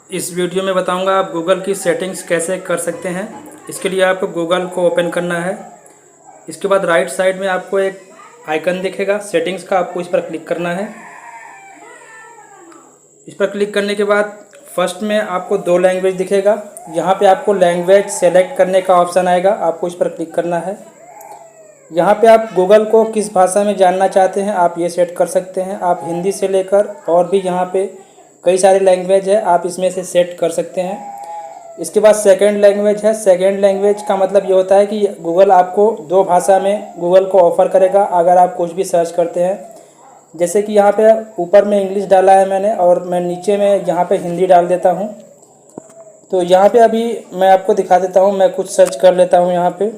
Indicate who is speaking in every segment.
Speaker 1: इस वीडियो में बताऊंगा आप गूगल की सेटिंग्स कैसे कर सकते हैं। इसके लिए आपको गूगल को ओपन करना है। इसके बाद राइट साइड में आपको एक आइकन दिखेगा सेटिंग्स का, आपको इस पर क्लिक करना है। इस पर क्लिक करने के बाद फर्स्ट में आपको 2 लैंग्वेज दिखेगा। यहाँ पे आपको लैंग्वेज सेलेक्ट करने का ऑप्शन आएगा, आपको इस पर क्लिक करना है। यहाँ पे आप गूगल को किस भाषा में जानना चाहते हैं आप ये सेट कर सकते हैं। आप हिंदी से लेकर और भी यहाँ पे कई सारे लैंग्वेज है, आप इसमें से सेट कर सकते हैं। इसके बाद सेकंड लैंग्वेज है। सेकंड लैंग्वेज का मतलब ये होता है कि गूगल आपको 2 भाषा में गूगल को ऑफ़र करेगा अगर आप कुछ भी सर्च करते हैं। जैसे कि यहाँ पे ऊपर में इंग्लिश डाला है मैंने और मैं नीचे में यहाँ पे हिंदी डाल देता हूँ। तो यहाँ पे अभी मैं आपको दिखा देता हूँ, मैं कुछ सर्च कर लेता हूँ। यहाँ पे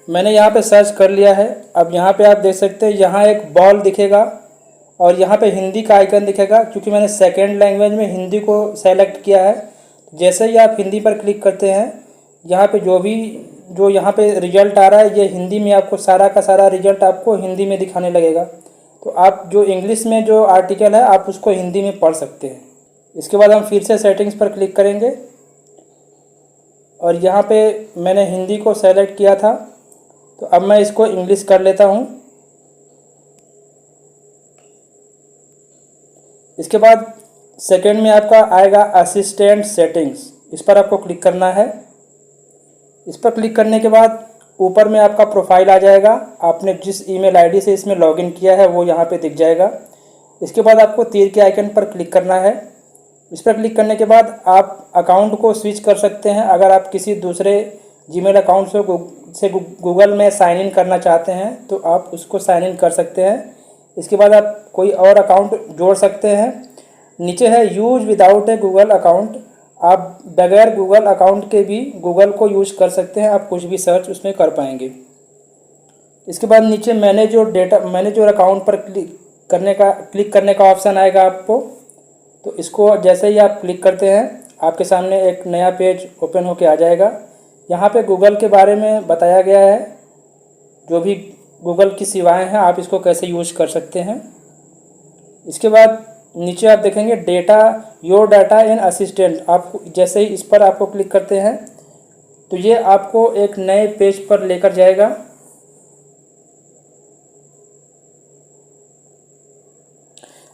Speaker 1: मैंने यहाँ पे सर्च कर लिया है। अब यहाँ पे आप देख सकते हैं यहाँ एक बॉल दिखेगा और यहाँ पे हिंदी का आइकन दिखेगा। क्योंकि मैंने सेकंड लैंग्वेज में हिंदी को सेलेक्ट किया है, जैसे ही आप हिंदी पर क्लिक करते हैं यहाँ पे जो यहाँ पे रिजल्ट आ रहा है ये हिंदी में, आपको सारा का सारा रिजल्ट आपको हिंदी में दिखाने लगेगा। तो आप जो इंग्लिश में जो आर्टिकल है आप उसको हिंदी में पढ़ सकते हैं। इसके बाद हम फिर से सेटिंग्स पर क्लिक करेंगे और यहाँ पे मैंने हिंदी को सेलेक्ट किया था, तो अब मैं इसको इंग्लिश कर लेता हूँ। इसके बाद सेकंड में आपका आएगा असिस्टेंट सेटिंग्स, इस पर आपको क्लिक करना है। इस पर क्लिक करने के बाद ऊपर में आपका प्रोफाइल आ जाएगा। आपने जिस ईमेल आईडी से इसमें लॉगिन किया है वो यहाँ पे दिख जाएगा। इसके बाद आपको तीर के आइकन पर क्लिक करना है। इस पर क्लिक करने के बाद आप अकाउंट को स्विच कर सकते हैं। अगर आप किसी दूसरे जीमेल अकाउंट से गूगल में साइन इन करना चाहते हैं तो आप उसको साइन इन कर सकते हैं। इसके बाद आप कोई और अकाउंट जोड़ सकते हैं। नीचे है यूज विदाउट ए गूगल अकाउंट, आप बगैर गूगल अकाउंट के भी गूगल को यूज कर सकते हैं, आप कुछ भी सर्च उसमें कर पाएंगे। इसके बाद नीचे मैनेजर अकाउंट पर क्लिक करने का ऑप्शन आएगा आपको। तो इसको जैसे ही आप क्लिक करते हैं आपके सामने एक नया पेज ओपन होके आ जाएगा। यहाँ पे गूगल के बारे में बताया गया है, जो भी गूगल की सेवाएं हैं आप इसको कैसे यूज कर सकते हैं। इसके बाद नीचे आप देखेंगे योर डाटा इन असिस्टेंट, आप जैसे ही इस पर आपको क्लिक करते हैं तो ये आपको एक नए पेज पर लेकर जाएगा।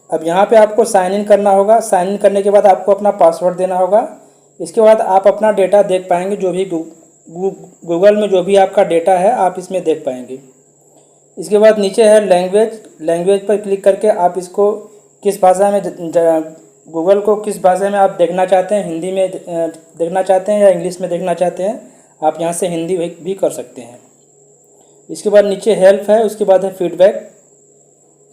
Speaker 1: अब यहाँ पे आपको साइन इन करना होगा। साइन इन करने के बाद आपको अपना पासवर्ड देना होगा। इसके बाद आप अपना डेटा देख पाएंगे, जो भी गूगल में जो भी आपका डेटा है आप इसमें देख पाएंगे। इसके बाद नीचे है लैंग्वेज पर क्लिक करके आप इसको किस भाषा में गूगल को किस भाषा में आप देखना चाहते हैं, हिंदी में देखना चाहते हैं या इंग्लिश में देखना चाहते हैं, आप यहाँ से हिंदी भी कर सकते हैं। इसके बाद नीचे हेल्प है, उसके बाद है फीडबैक,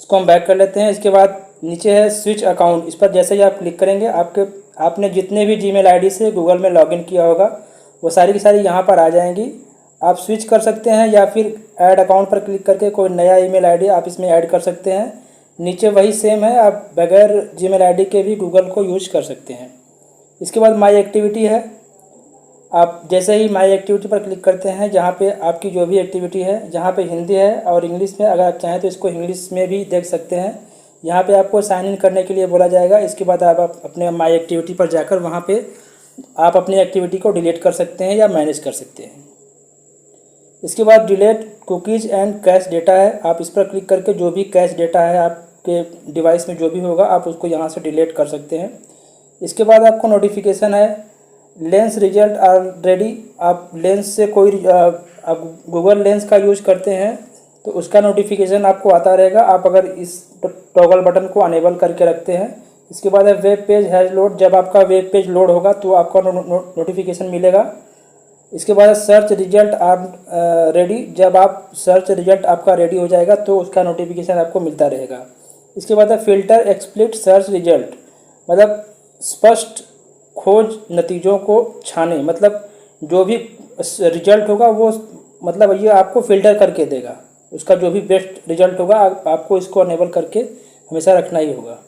Speaker 1: इसको हम बैक कर लेते हैं। इसके बाद नीचे है स्विच अकाउंट, इस पर जैसे ही आप क्लिक करेंगे आपने जितने भी जीमेल आईडी से गूगल में लॉगिन किया होगा वो सारी की सारी यहाँ पर आ जाएंगी। आप स्विच कर सकते हैं या फिर ऐड अकाउंट पर क्लिक करके कोई नया ईमेल आईडी आप इसमें ऐड कर सकते हैं। नीचे वही सेम है, आप बगैर जीमेल आईडी के भी गूगल को यूज कर सकते हैं। इसके बाद माई एक्टिविटी है, आप जैसे ही माई एक्टिविटी पर क्लिक करते हैं जहाँ पे आपकी जो भी एक्टिविटी है, जहाँ पे हिंदी है और इंग्लिश में, अगर आप चाहें तो इसको इंग्लिश में भी देख सकते हैं। यहाँ पे आपको साइन इन करने के लिए बोला जाएगा। इसके बाद आप अपने माई एक्टिविटी पर जाकर वहाँ पे आप अपनी एक्टिविटी को डिलीट कर सकते हैं या मैनेज कर सकते हैं। इसके बाद delete cookies and cash data है, आप इस पर क्लिक करके जो भी कैश डेटा है आपके डिवाइस में जो भी होगा आप उसको यहाँ से डिलीट कर सकते हैं। इसके बाद आपको नोटिफिकेशन है लेंस रिजल्ट आर रेडी, आप लेंस से कोई आप गूगल लेंस का यूज करते हैं तो उसका नोटिफिकेशन आपको आता रहेगा, आप अगर इस टॉगल बटन को अनेबल करके रखते हैं। इसके बाद है वेब पेज हैज़ लोड, जब आपका वेब पेज लोड होगा तो आपका नोटिफिकेशन मिलेगा। इसके बाद सर्च रिजल्ट आर रेडी, जब आप सर्च रिजल्ट आपका रेडी हो जाएगा तो उसका नोटिफिकेशन आपको मिलता रहेगा। इसके बाद है फिल्टर एक्सप्लिट सर्च रिजल्ट, मतलब स्पष्ट खोज नतीजों को छाने, मतलब जो भी रिजल्ट होगा वो मतलब ये आपको फ़िल्टर करके देगा, उसका जो भी बेस्ट रिजल्ट होगा आपको इसको अनेबल करके हमेशा रखना ही होगा।